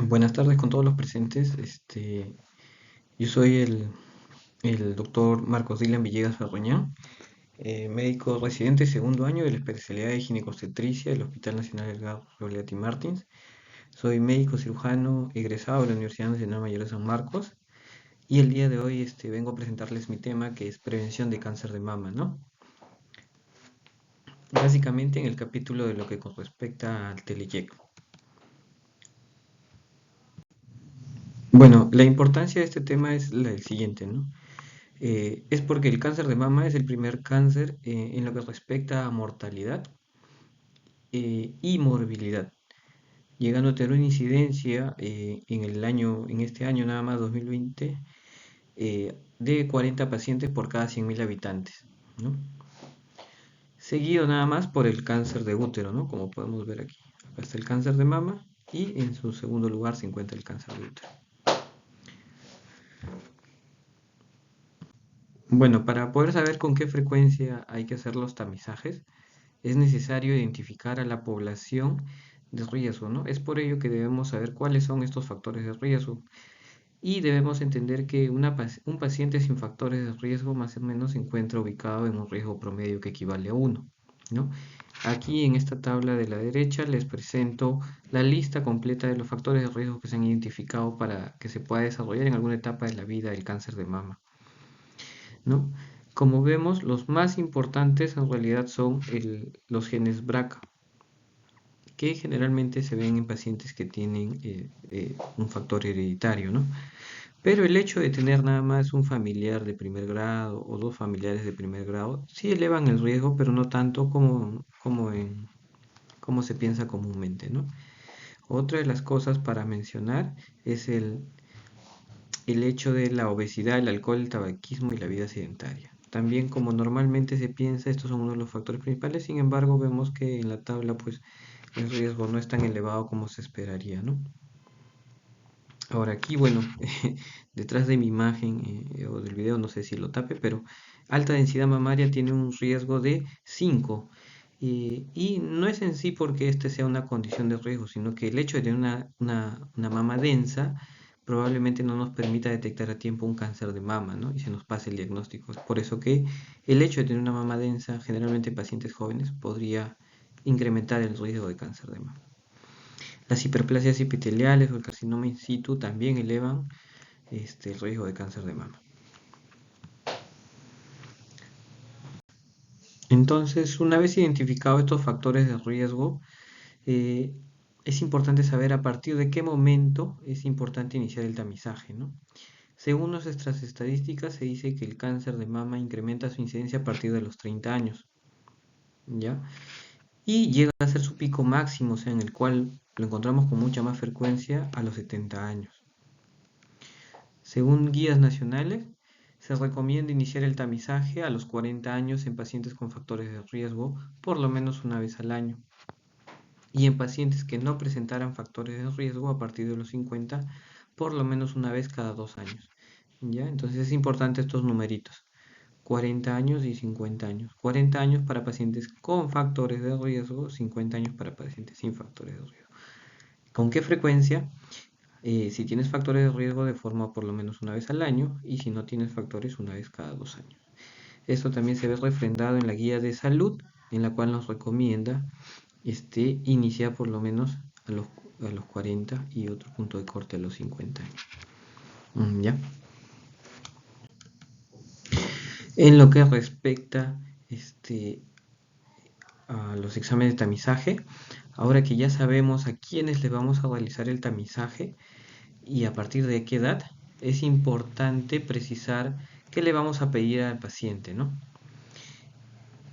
Buenas tardes con todos los presentes. Yo soy el doctor Marcos Dylan Villegas Ferruñán, médico residente segundo año de la especialidad de ginecobstetricia del Hospital Nacional Edgar Rogliati Martins. Soy médico cirujano egresado de la Universidad Nacional Mayor de San Marcos y el día de hoy vengo a presentarles mi tema que es prevención de cáncer de mama, ¿no? Básicamente en el capítulo de lo que respecta al Teleyec. Bueno, la importancia de este tema es el siguiente, ¿no? Es porque el cáncer de mama es el primer cáncer en lo que respecta a mortalidad y morbilidad, llegando a tener una incidencia en este año nada más 2020, de 40 pacientes por cada 100.000 habitantes, ¿no? Seguido nada más por el cáncer de útero, ¿no? Como podemos ver aquí. Acá está el cáncer de mama y en su segundo lugar se encuentra el cáncer de útero. Bueno, para poder saber con qué frecuencia hay que hacer los tamizajes, es necesario identificar a la población de riesgo, ¿no? Es por ello que debemos saber cuáles son estos factores de riesgo y debemos entender que un paciente sin factores de riesgo más o menos se encuentra ubicado en un riesgo promedio que equivale a 1, ¿no? Aquí en esta tabla de la derecha les presento la lista completa de los factores de riesgo que se han identificado para que se pueda desarrollar en alguna etapa de la vida el cáncer de mama, ¿no? Como vemos, los más importantes en realidad son los genes BRCA, que generalmente se ven en pacientes que tienen un factor hereditario, ¿no? Pero el hecho de tener nada más un familiar de primer grado o dos familiares de primer grado sí elevan el riesgo, pero no tanto como se piensa comúnmente, ¿no? Otra de las cosas para mencionar es el hecho de la obesidad, el alcohol, el tabaquismo y la vida sedentaria. También como normalmente se piensa, estos son uno de los factores principales, sin embargo vemos que en la tabla pues el riesgo no es tan elevado como se esperaría, ¿no? Ahora aquí, bueno, detrás de mi imagen o del video, no sé si lo tape, pero alta densidad mamaria tiene un riesgo de 5. Y no es en sí porque este sea una condición de riesgo, sino que el hecho de tener una mama densa probablemente no nos permita detectar a tiempo un cáncer de mama, ¿no? Y se nos pase el diagnóstico. Es por eso que el hecho de tener una mama densa, generalmente en pacientes jóvenes, podría incrementar el riesgo de cáncer de mama. Las hiperplasias epiteliales o el carcinoma in situ también elevan el riesgo de cáncer de mama. Entonces, una vez identificados estos factores de riesgo, eh, es importante saber a partir de qué momento es importante iniciar el tamizaje, ¿no? Según nuestras estadísticas, se dice que el cáncer de mama incrementa su incidencia a partir de los 30 años, ¿ya? Y llega a ser su pico máximo, o sea, en el cual lo encontramos con mucha más frecuencia a los 70 años. Según guías nacionales, se recomienda iniciar el tamizaje a los 40 años en pacientes con factores de riesgo por lo menos una vez al año y en pacientes que no presentaran factores de riesgo a partir de los 50 por lo menos una vez cada 2 años. ¿Ya? Entonces es importante estos numeritos, 40 años y 50 años. 40 años para pacientes con factores de riesgo, 50 años para pacientes sin factores de riesgo. ¿Con qué frecuencia? Si tienes factores de riesgo de forma por lo menos una vez al año y si no tienes factores una vez cada 2 años. Esto también se ve refrendado en la guía de salud en la cual nos recomienda iniciar por lo menos a los 40 y otro punto de corte a los 50 años. ¿Ya? En lo que respecta a los exámenes de tamizaje, ahora que ya sabemos a quiénes le vamos a realizar el tamizaje, y a partir de qué edad, es importante precisar qué le vamos a pedir al paciente, ¿no?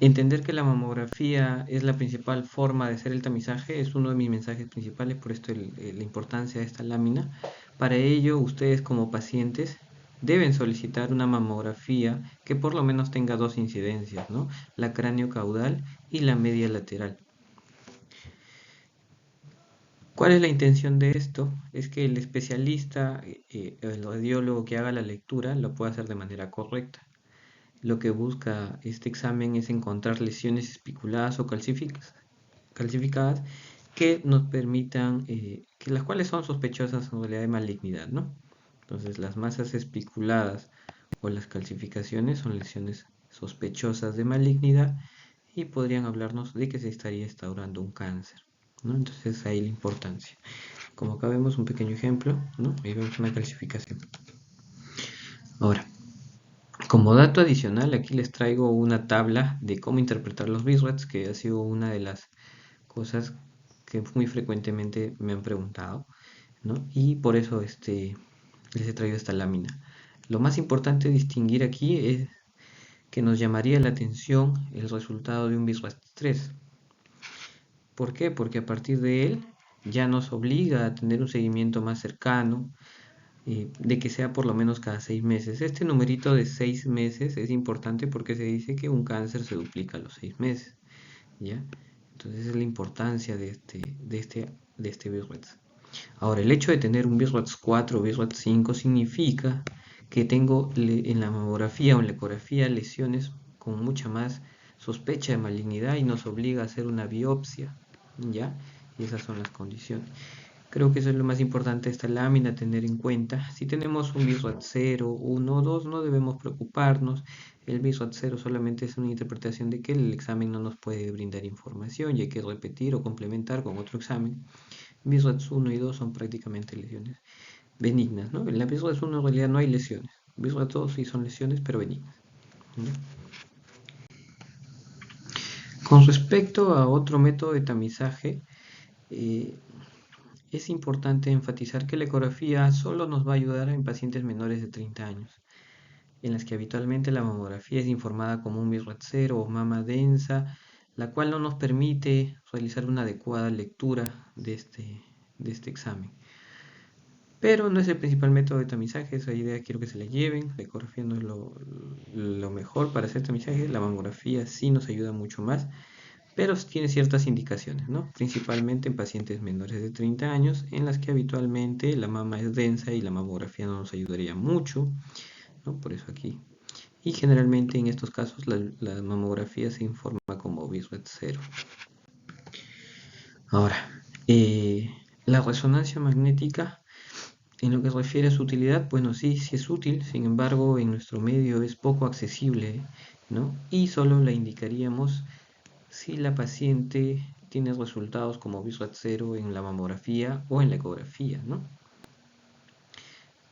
Entender que la mamografía es la principal forma de hacer el tamizaje es uno de mis mensajes principales, por esto la importancia de esta lámina. Para ello, ustedes como pacientes deben solicitar una mamografía que por lo menos tenga dos incidencias, ¿no? La cráneo-caudal y la media lateral. ¿Cuál es la intención de esto? Es que el especialista, el radiólogo que haga la lectura, lo pueda hacer de manera correcta. Lo que busca este examen es encontrar lesiones espiculadas o calcificadas que nos permitan, que las cuales son sospechosas en realidad de malignidad, ¿no? Entonces, las masas espiculadas o las calcificaciones son lesiones sospechosas de malignidad y podrían hablarnos de que se estaría instaurando un cáncer, ¿no? Entonces, ahí la importancia. Como acá vemos un pequeño ejemplo, ¿no? Ahí vemos una calcificación. Ahora, como dato adicional, aquí les traigo una tabla de cómo interpretar los BISRATs, que ha sido una de las cosas que muy frecuentemente me han preguntado, ¿no? Y por eso les he traído esta lámina. Lo más importante distinguir aquí es que nos llamaría la atención el resultado de un BISRAT 3. ¿Por qué? Porque a partir de él ya nos obliga a tener un seguimiento más cercano, de que sea por lo menos cada 6 meses. Este numerito de 6 meses es importante porque se dice que un cáncer se duplica a los 6 meses, ¿ya? Entonces es la importancia de este BISRATS. Ahora, el hecho de tener un BISRATS 4 o BISRATS 5 significa que tengo en la mamografía o en la ecografía lesiones con mucha más sospecha de malignidad y nos obliga a hacer una biopsia, ¿ya? Y esas son las condiciones. Creo que eso es lo más importante de esta lámina, tener en cuenta. Si tenemos un BISRAT 0, 1, 2, no debemos preocuparnos. El BISRAT 0 solamente es una interpretación de que el examen no nos puede brindar información y hay que repetir o complementar con otro examen. BISRATs 1 y 2 son prácticamente lesiones benignas, ¿no? En la BISRATs 1 en realidad no hay lesiones. BISRATs 2 sí son lesiones, pero benignas, ¿no? Con respecto a otro método de tamizaje, eh, es importante enfatizar que la ecografía solo nos va a ayudar en pacientes menores de 30 años, en las que habitualmente la mamografía es informada como un BISRAT 0 o mama densa, la cual no nos permite realizar una adecuada lectura de este examen. Pero no es el principal método de tamizaje, esa idea quiero que se la lleven. La ecografía no es lo mejor para hacer tamizaje, la mamografía sí nos ayuda mucho más, pero tiene ciertas indicaciones, ¿no? Principalmente en pacientes menores de 30 años, en las que habitualmente la mama es densa y la mamografía no nos ayudaría mucho, ¿no? Por eso aquí. Y generalmente en estos casos la mamografía se informa como BISRAT 0. Ahora, la resonancia magnética, en lo que refiere a su utilidad, bueno, sí es útil, sin embargo, en nuestro medio es poco accesible, ¿no? Y solo la indicaríamos si la paciente tiene resultados como BISRAT 0 en la mamografía o en la ecografía, ¿no?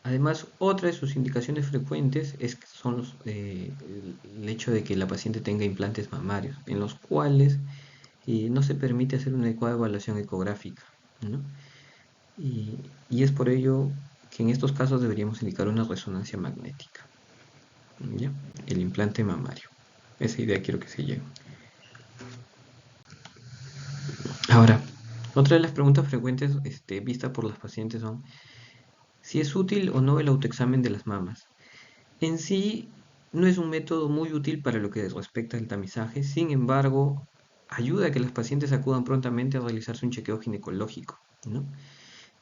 Además, otra de sus indicaciones frecuentes son el hecho de que la paciente tenga implantes mamarios, en los cuales no se permite hacer una adecuada evaluación ecográfica, ¿no? Y es por ello que en estos casos deberíamos indicar una resonancia magnética, ¿ya? El implante mamario. Esa idea quiero que se lleve. Ahora, otra de las preguntas frecuentes vistas por los pacientes son si es útil o no el autoexamen de las mamas. En sí, no es un método muy útil para lo que respecta al tamizaje, sin embargo, ayuda a que los pacientes acudan prontamente a realizarse un chequeo ginecológico, ¿no?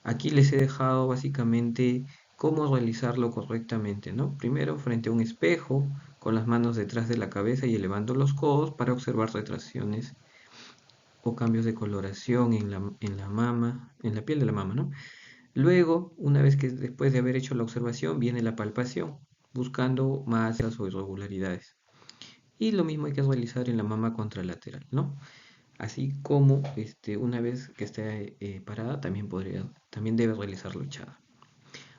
Aquí les he dejado básicamente cómo realizarlo correctamente, ¿no? Primero, frente a un espejo, con las manos detrás de la cabeza y elevando los codos para observar retracciones o cambios de coloración en la mama, en la piel de la mama, ¿no? Luego, una vez que después de haber hecho la observación, viene la palpación, buscando masas o irregularidades. Y lo mismo hay que realizar en la mama contralateral, ¿no? Así como una vez que esté parada, también debe realizarlo echada.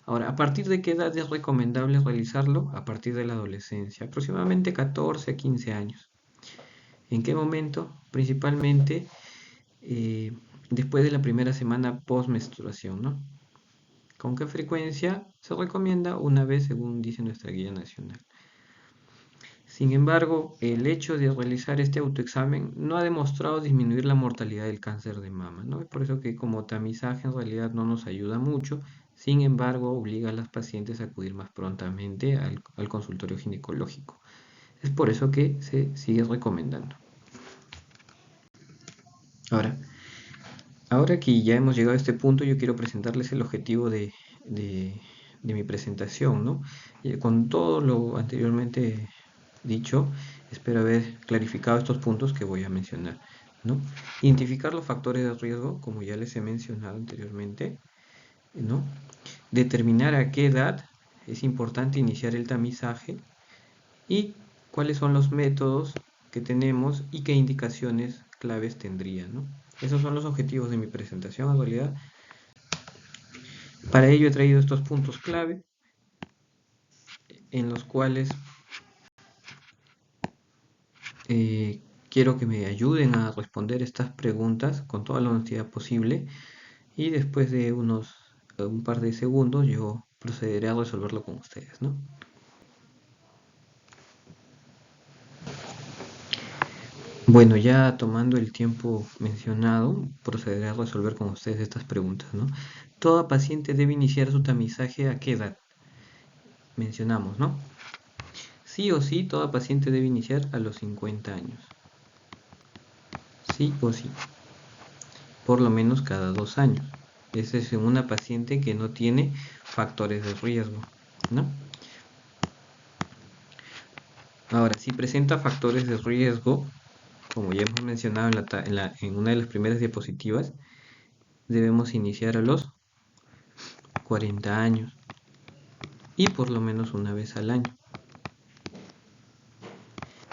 Ahora, ¿a partir de qué edad es recomendable realizarlo? A partir de la adolescencia, aproximadamente 14 a 15 años. ¿En qué momento? Principalmente eh, después de la primera semana post-menstruación, ¿no? ¿Con qué frecuencia? Se recomienda una vez según dice nuestra guía nacional. Sin embargo, el hecho de realizar este autoexamen no ha demostrado disminuir la mortalidad del cáncer de mama, ¿no? Es por eso que como tamizaje en realidad no nos ayuda mucho, sin embargo obliga a las pacientes a acudir más prontamente al consultorio ginecológico. Es por eso que se sigue recomendando. Ahora que ya hemos llegado a este punto, yo quiero presentarles el objetivo de mi presentación, ¿no? Con todo lo anteriormente dicho, espero haber clarificado estos puntos que voy a mencionar. ¿no? Identificar los factores de riesgo, como ya les he mencionado anteriormente, ¿no? Determinar a qué edad es importante iniciar el tamizaje y cuáles son los métodos que tenemos y qué indicaciones claves tendría, ¿no? Esos son los objetivos de mi presentación en realidad. Para ello he traído estos puntos clave en los cuales quiero que me ayuden a responder estas preguntas con toda la honestidad posible y después de un par de segundos yo procederé a resolverlo con ustedes, ¿no? Bueno, ya tomando el tiempo mencionado, procederé a resolver con ustedes estas preguntas, ¿no? Toda paciente debe iniciar su tamizaje ¿a qué edad? Mencionamos, ¿no? Sí o sí, toda paciente debe iniciar a los 50 años. Sí o sí. Por lo menos cada 2 años. Esa es una paciente que no tiene factores de riesgo, ¿no? Ahora, si presenta factores de riesgo, como ya hemos mencionado en una de las primeras diapositivas, debemos iniciar a los 40 años y por lo menos una vez al año.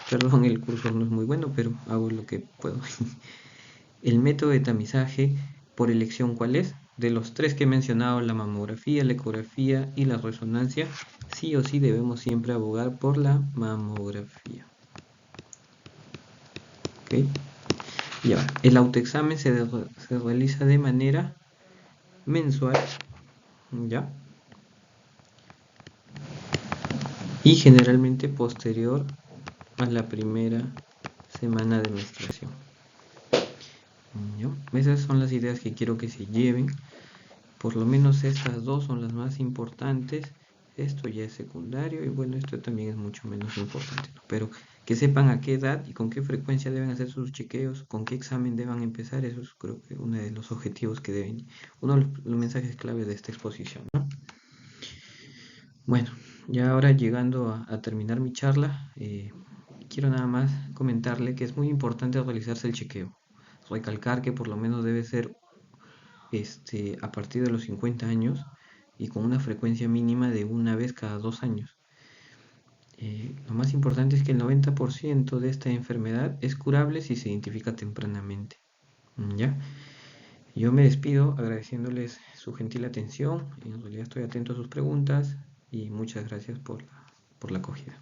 Perdón, el cursor no es muy bueno, pero hago lo que puedo. El método de tamizaje por elección, ¿cuál es? De los tres que he mencionado, la mamografía, la ecografía y la resonancia, sí o sí debemos siempre abogar por la mamografía. ¿Ok? Y ahora, el autoexamen se realiza de manera mensual, ¿ya? Y generalmente posterior a la primera semana de menstruación. ¿Ya? Esas son las ideas que quiero que se lleven. Por lo menos estas dos son las más importantes. Esto ya es secundario y bueno, esto también es mucho menos importante, ¿no? Pero que sepan a qué edad y con qué frecuencia deben hacer sus chequeos, con qué examen deben empezar, eso es creo que uno de los objetivos que deben, uno de los mensajes clave de esta exposición, ¿no? Bueno, ya ahora llegando a terminar mi charla, quiero nada más comentarle que es muy importante realizarse el chequeo. Recalcar que por lo menos debe ser a partir de los 50 años y con una frecuencia mínima de una vez cada 2 años. Lo más importante es que el 90% de esta enfermedad es curable si se identifica tempranamente. ¿Ya? Yo me despido agradeciéndoles su gentil atención. En realidad estoy atento a sus preguntas y muchas gracias por la acogida.